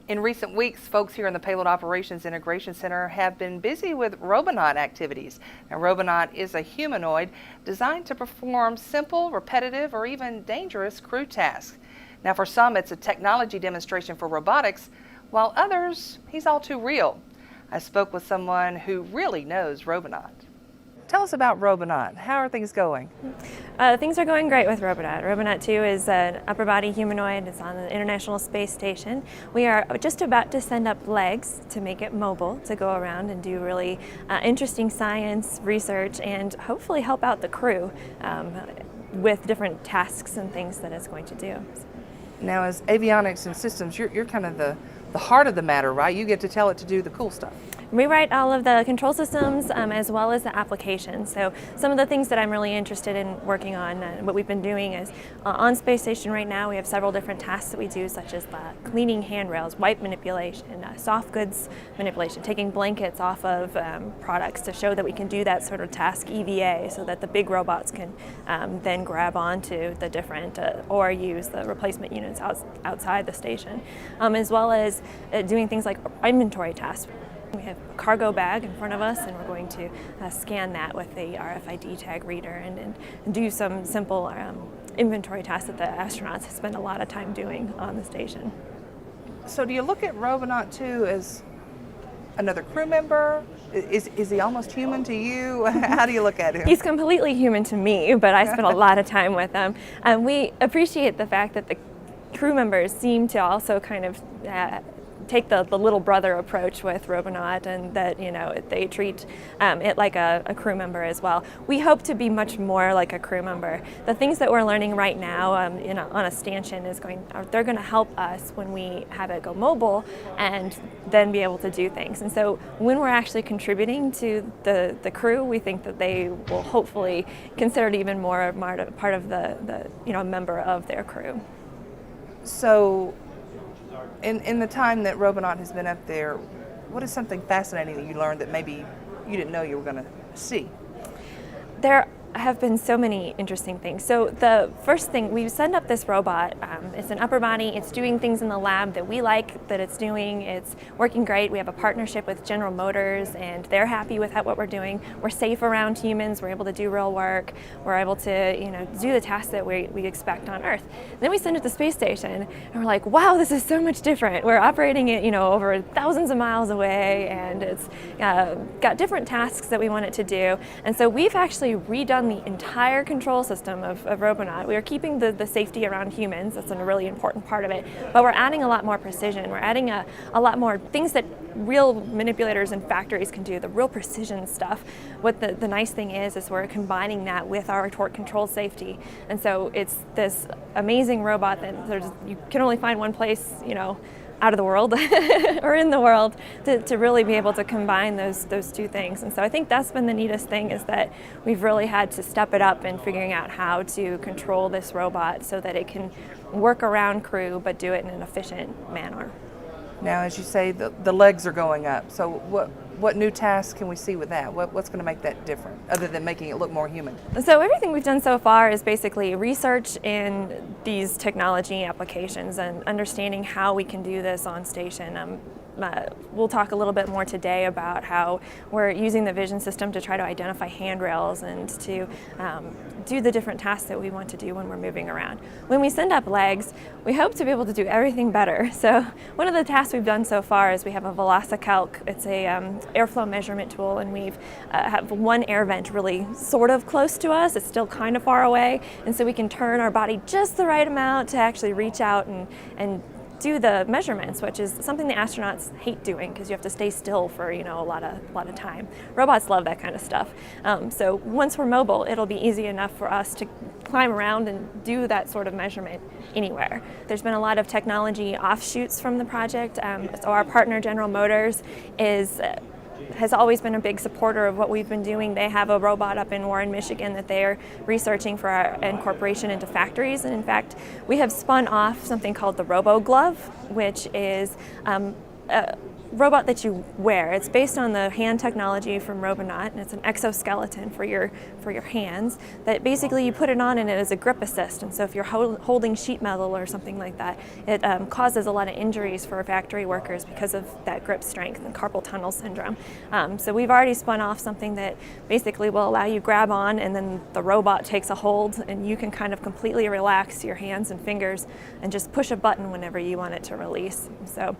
In recent weeks, folks here in the Payload Operations Integration Center have been busy with Robonaut activities. Now, Robonaut is a humanoid designed to perform simple, repetitive, or even dangerous crew tasks. Now, for some, it's a technology demonstration for robotics, while others, he's all too real. I spoke with someone who really knows Robonaut. Tell us about Robonaut. How are things going? Things are going great with Robonaut. Robonaut 2 is an upper body humanoid. It's on the International Space Station. We are just about to send up legs to make it mobile, to go around and do really interesting science, research, and hopefully help out the crew with different tasks and things that it's going to do. Now, as avionics and systems, you're kind of the heart of the matter, right? You get to tell it to do the cool stuff. We write all of the control systems as well as the applications. So some of the things that I'm really interested in working on, what we've been doing is on Space Station right now we have several different tasks that we do, such as cleaning handrails, wipe manipulation, soft goods manipulation, taking blankets off of products to show that we can do that sort of task EVA so that the big robots can then grab onto the different or use the replacement units outside the station, as well as doing things like inventory tasks. We have a cargo bag in front of us, and we're going to scan that with the RFID tag reader and do some simple inventory tasks that the astronauts spend a lot of time doing on the station. So do you look at Robonaut 2 as another crew member? Is he almost human to you? How do you look at him? He's completely human to me, but I spend a lot of time with him. And we appreciate the fact that the crew members seem to also kind of take the little brother approach with Robonaut, and that they treat it like a crew member as well. We hope to be much more like a crew member. The things that we're learning right now on a stanchion they're going to help us when we have it go mobile and then be able to do things. And so when we're actually contributing to the crew, we think that they will hopefully consider it even more part of the member of their crew. So in the time that Robonaut has been up there, what is something fascinating that you learned that maybe you didn't know you were going to see? There have been so many interesting things. So the first thing, we send up this robot. It's an upper body. It's doing things in the lab that we like that it's doing. It's working great. We have a partnership with General Motors, and they're happy with what we're doing. We're safe around humans. We're able to do real work. We're able to do the tasks that we expect on Earth. And then we send it to the space station, and we're like, wow, this is so much different. We're operating it over thousands of miles away, and it's got different tasks that we want it to do. And so we've actually redone the entire control system of Robonaut. We are keeping the safety around humans. That's a really important part of it. But we're adding a lot more precision. We're adding a lot more things that real manipulators and factories can do, the real precision stuff. What the nice thing is we're combining that with our torque control safety. And so it's this amazing robot that you can only find one place, out of the world or in the world to really be able to combine those two things. And so I think that's been the neatest thing, is that we've really had to step it up in figuring out how to control this robot so that it can work around crew but do it in an efficient manner. Now, as you say, the legs are going up. So what new tasks can we see with that? What's going to make that different, other than making it look more human? So everything we've done so far is basically research in these technology applications and understanding how we can do this on station. We'll talk a little bit more today about how we're using the vision system to try to identify handrails and to do the different tasks that we want to do when we're moving around. When we send up legs, we hope to be able to do everything better. So one of the tasks we've done so far is we have a VelociCalc. It's a airflow measurement tool, and we've have one air vent really sort of close to us. It's still kind of far away, and so we can turn our body just the right amount to actually reach out and do the measurements, which is something the astronauts hate doing because you have to stay still for a lot of time. Robots love that kind of stuff. So once we're mobile, it'll be easy enough for us to climb around and do that sort of measurement anywhere. There's been a lot of technology offshoots from the project. So our partner General Motors has always been a big supporter of what we've been doing. They have a robot up in Warren, Michigan that they're researching for our incorporation into factories. And in fact, we have spun off something called the Robo Glove, which is robot that you wear. It's based on the hand technology from Robonaut, and it's an exoskeleton for your hands that basically you put it on and it is a grip assist. And so if you're holding sheet metal or something like that, it causes a lot of injuries for factory workers because of that grip strength and carpal tunnel syndrome. So we've already spun off something that basically will allow you grab on, and then the robot takes a hold and you can kind of completely relax your hands and fingers and just push a button whenever you want it to release. So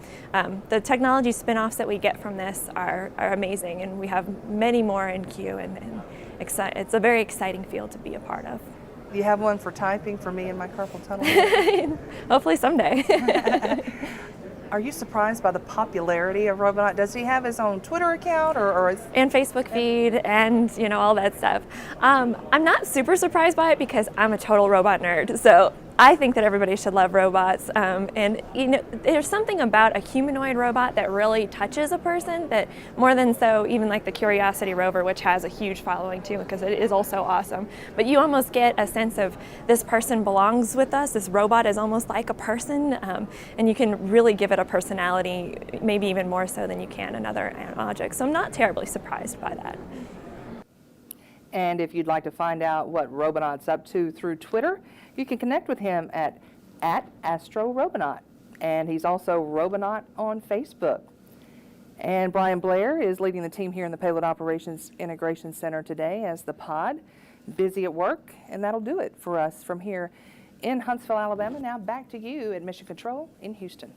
the technology spin-offs that we get from this are amazing, and we have many more in queue, and it's a very exciting field to be a part of. Do you have one for typing for me and my carpal tunnel? Hopefully someday. Are you surprised by the popularity of Robonaut? Does he have his own Twitter account or and Facebook feed and all that stuff? I'm not super surprised by it because I'm a total robot nerd. So I think that everybody should love robots, and there's something about a humanoid robot that really touches a person, that more than so even like the Curiosity rover, which has a huge following too because it is also awesome. But you almost get a sense of this person belongs with us, this robot is almost like a person, and you can really give it a personality, maybe even more so than you can another object. So I'm not terribly surprised by that. And if you'd like to find out what Robonaut's up to through Twitter, you can connect with him at @AstroRobonaut. And he's also Robonaut on Facebook. And Brian Blair is leading the team here in the Payload Operations Integration Center today as the pod. Busy at work, and that'll do it for us from here in Huntsville, Alabama. Now back to you at Mission Control in Houston.